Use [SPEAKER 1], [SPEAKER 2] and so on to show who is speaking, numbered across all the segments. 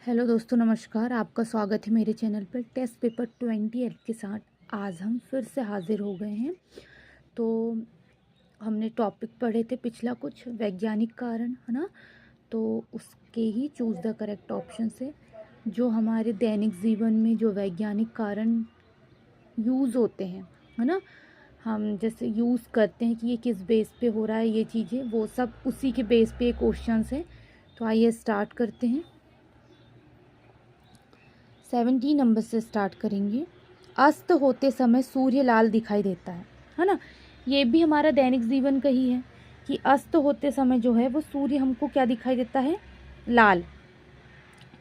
[SPEAKER 1] Hello दोस्तों, नमस्कार। आपका स्वागत है मेरे चैनल पर टेस्ट पेपर 28 के साथ। आज हम फिर से हाजिर हो गए हैं। तो हमने टॉपिक पढ़े थे पिछला कुछ वैज्ञानिक कारण, है ना। तो उसके ही चूज़ द करेक्ट ऑप्शन से जो हमारे दैनिक जीवन में जो वैज्ञानिक कारण यूज़ होते हैं, है ना। हम जैसे यूज़ करते हैं कि ये किस बेस पे हो रहा है, ये चीज़ें वो सब उसी के बेस पे क्वेश्चन है। तो आइए स्टार्ट करते हैं। 17 नंबर से स्टार्ट करेंगे। अस्त होते समय सूर्य लाल दिखाई देता है ना। ये भी हमारा दैनिक जीवन का ही है कि अस्त होते समय जो है वो सूर्य हमको क्या दिखाई देता है, लाल।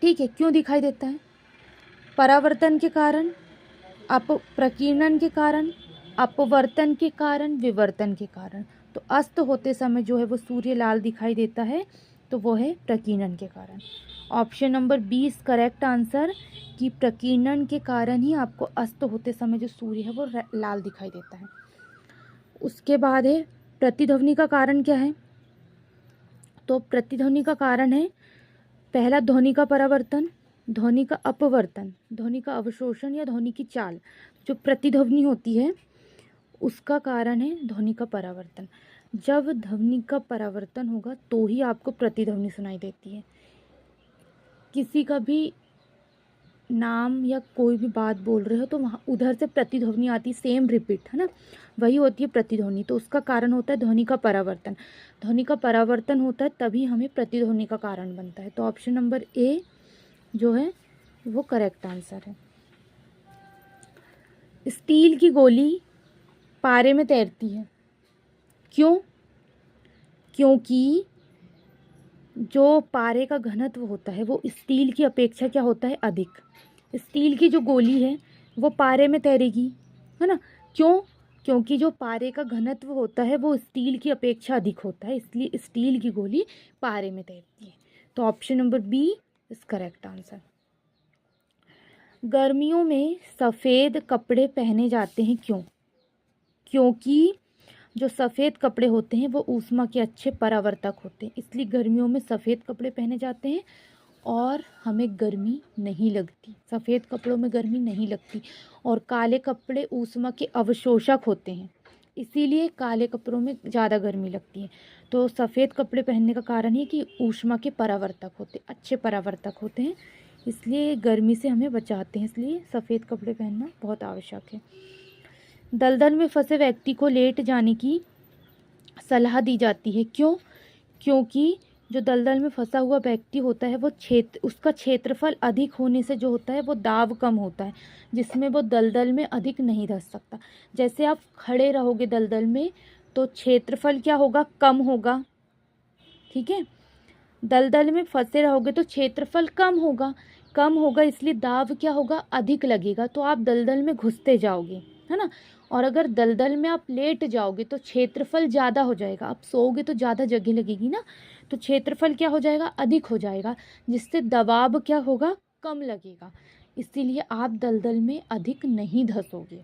[SPEAKER 1] ठीक है, क्यों दिखाई देता है? परावर्तन के कारण, प्रकीर्णन के कारण, अपवर्तन के कारण, विवर्तन के कारण। तो अस्त होते समय जो है वो सूर्य लाल दिखाई देता है, तो वो है प्रकीर्णन के कारण। ऑप्शन नंबर 20 करेक्ट आंसर कि प्रकीर्णन के कारण ही आपको अस्त होते समय जो सूर्य है वो लाल दिखाई देता है। उसके बाद है प्रतिध्वनि का कारण क्या है? तो प्रतिध्वनि का कारण है पहला ध्वनि का परावर्तन, ध्वनि का अपवर्तन, ध्वनि का अवशोषण या ध्वनि की चाल। जो प्रतिध्वनि होती है उसका कारण है ध्वनि का परावर्तन। जब ध्वनि का परावर्तन होगा तो ही आपको प्रतिध्वनि सुनाई देती है। किसी का भी नाम या कोई भी बात बोल रहे हो तो वहाँ उधर से प्रतिध्वनि आती, सेम रिपीट, है ना, वही होती है प्रतिध्वनि। तो उसका कारण होता है ध्वनि का परावर्तन। ध्वनि का परावर्तन होता है तभी हमें प्रतिध्वनि का कारण बनता है। तो ऑप्शन नंबर ए जो है वो करेक्ट आंसर है। स्टील की गोली पारे में तैरती है, क्यों? क्योंकि जो पारे का घनत्व होता है वो स्टील की अपेक्षा क्या होता है, अधिक। स्टील की जो गोली है वो पारे में तैरेगी, है ना। क्यों? क्योंकि जो पारे का घनत्व होता है वो स्टील की अपेक्षा अधिक होता है, इसलिए स्टील की गोली पारे में तैरती है। तो option number B is correct answer. गर्मियों में सफ़ेद कपड़े पहने जाते हैं, क्यों? क्योंकि जो सफ़ेद कपड़े होते हैं वो ऊष्मा के अच्छे परावर्तक होते हैं, इसलिए गर्मियों में सफ़ेद कपड़े पहने जाते हैं और हमें गर्मी नहीं लगती। सफ़ेद कपड़ों में गर्मी नहीं लगती। और काले कपड़े ऊष्मा के अवशोषक होते हैं, इसीलिए काले कपड़ों में ज़्यादा गर्मी लगती है। तो सफ़ेद कपड़े पहनने का कारण है कि ऊष्मा के परावर्तक होते, अच्छे परावर्तक होते हैं, इसलिए गर्मी से हमें बचाते हैं, इसलिए सफ़ेद कपड़े पहनना बहुत आवश्यक है। दलदल में फंसे व्यक्ति को लेट जाने की सलाह दी जाती है, क्यों? क्योंकि जो दलदल में फंसा हुआ व्यक्ति होता है वो उसका क्षेत्रफल अधिक होने से जो होता है वो दाब कम होता है, जिसमें वो दलदल में अधिक नहीं धंस सकता। जैसे आप खड़े रहोगे दलदल में तो क्षेत्रफल क्या होगा, कम होगा। ठीक है, दलदल में फंसे रहोगे तो क्षेत्रफल कम होगा, कम होगा इसलिए दाब क्या होगा, अधिक लगेगा, तो आप दलदल में घुसते जाओगे, है ना। और अगर दलदल में आप लेट जाओगे तो क्षेत्रफल ज़्यादा हो जाएगा, आप सोओगे तो ज़्यादा जगह लगेगी ना, तो क्षेत्रफल क्या हो जाएगा, अधिक हो जाएगा, जिससे दबाव क्या होगा, कम लगेगा। इसीलिए आप दलदल में अधिक नहीं धंसोगे,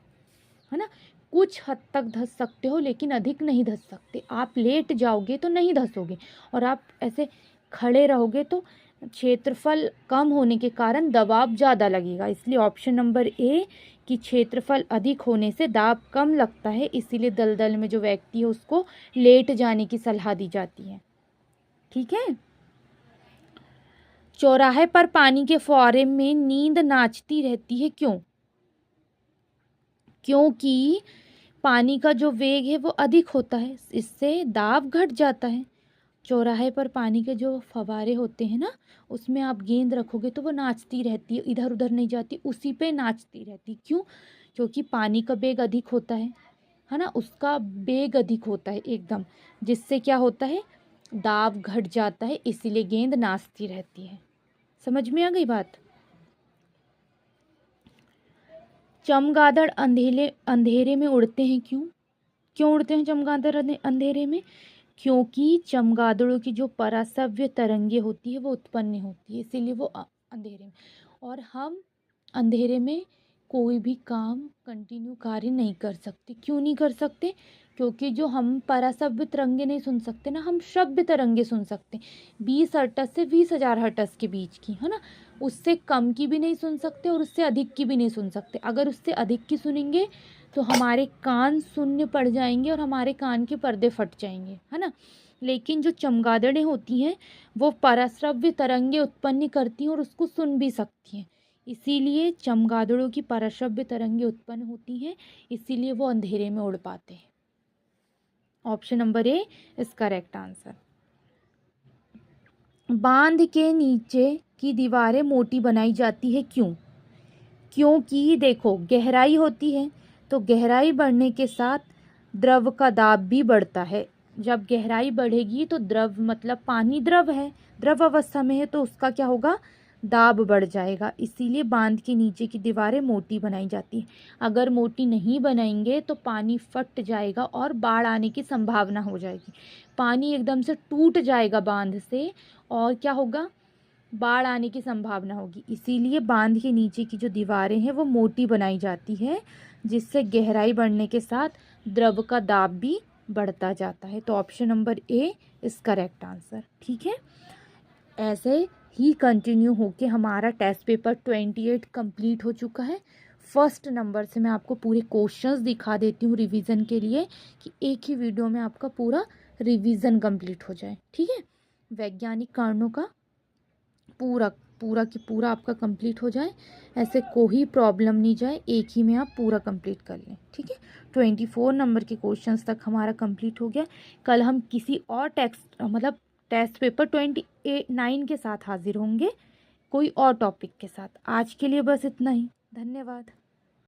[SPEAKER 1] है ना। कुछ हद तक धंस सकते हो लेकिन अधिक नहीं धंस सकते। आप लेट जाओगे तो नहीं धंसोगे, और आप ऐसे खड़े रहोगे तो क्षेत्रफल कम होने के कारण दबाव ज़्यादा लगेगा। इसलिए ऑप्शन नंबर ए कि क्षेत्रफल अधिक होने से दाब कम लगता है, इसीलिए दलदल में जो व्यक्ति है उसको लेट जाने की सलाह दी जाती है। ठीक है। चौराहे पर पानी के फुहारे में नींद नाचती रहती है, क्यों? क्योंकि पानी का जो वेग है वो अधिक होता है, इससे दाब घट जाता है। चौराहे पर पानी के जो फव्वारे होते हैं ना, उसमें आप गेंद रखोगे तो वो नाचती रहती है, इधर उधर नहीं जाती, उसी पे नाचती रहती। क्यों? क्योंकि पानी का वेग अधिक होता है ना, उसका वेग अधिक होता है एकदम, जिससे क्या होता है, दाब घट जाता है, इसीलिए गेंद नाचती रहती है। समझ में आ गई बात? चमगादड़ अंधेरे अंधेरे में उड़ते हैं, क्यों? क्यों उड़ते हैं चमगादड़ अंधेरे में? क्योंकि चमगादड़ों की जो पराश्रव्य तरंगे होती है वो उत्पन्न होती है, इसीलिए वो अंधेरे में। और हम अंधेरे में कोई भी काम कंटिन्यू कार्य नहीं कर सकते। क्यों नहीं कर सकते? क्योंकि जो हम परासभ्य तरंगे नहीं सुन सकते ना, हम श्रव्य तरंगे सुन सकते हैं 20 हर्ट्ज से 20,000 हर्ट्ज के बीच की, है ना। उससे कम की भी नहीं सुन सकते और उससे अधिक की भी नहीं सुन सकते। अगर उससे अधिक की सुनेंगे तो हमारे कान शून्य पड़ जाएंगे और हमारे कान के पर्दे फट जाएंगे, है ना। लेकिन जो चमगादड़ें होती हैं वो पराश्रव्य तरंगे उत्पन्न करती हैं और उसको सुन भी सकती हैं। इसीलिए चमगादड़ों की पराश्रव्य तरंगे उत्पन्न होती हैं, इसीलिए वो अंधेरे में उड़ पाते हैं। Option number A is correct answer. बांध के नीचे की दीवारें मोटी बनाई जाती है क्यों? क्योंकि देखो गहराई होती है तो गहराई बढ़ने के साथ द्रव का दाब भी बढ़ता है। जब गहराई बढ़ेगी तो द्रव मतलब पानी द्रव है, द्रव अवस्था में है, तो उसका क्या होगा, दाब बढ़ जाएगा। इसीलिए बांध के नीचे की दीवारें मोटी बनाई जाती है। अगर मोटी नहीं बनाएंगे तो पानी फट जाएगा और बाढ़ आने की संभावना हो जाएगी। पानी एकदम से टूट जाएगा बांध से और क्या होगा, बाढ़ आने की संभावना होगी। इसीलिए बांध के नीचे की जो दीवारें हैं वो मोटी बनाई जाती है, जिससे गहराई बढ़ने के साथ द्रव का दाब भी बढ़ता जाता है। तो option number A is correct answer. ठीक है, ऐसे ही कंटिन्यू होके हमारा टेस्ट पेपर 28 कंप्लीट हो चुका है। फर्स्ट नंबर से मैं आपको पूरे क्वेश्चंस दिखा देती हूँ रिवीजन के लिए, कि एक ही वीडियो में आपका पूरा रिवीजन कंप्लीट हो जाए। ठीक है, वैज्ञानिक कारणों का पूरा पूरा की पूरा आपका कंप्लीट हो जाए, ऐसे कोई प्रॉब्लम नहीं जाए, एक ही में आप पूरा कंप्लीट कर लें। ठीक है, 24 नंबर के क्वेश्चंस तक हमारा कंप्लीट हो गया। कल हम किसी और टेस्ट पेपर 29 के साथ हाजिर होंगे, कोई और टॉपिक के साथ। आज के लिए बस इतना ही, धन्यवाद।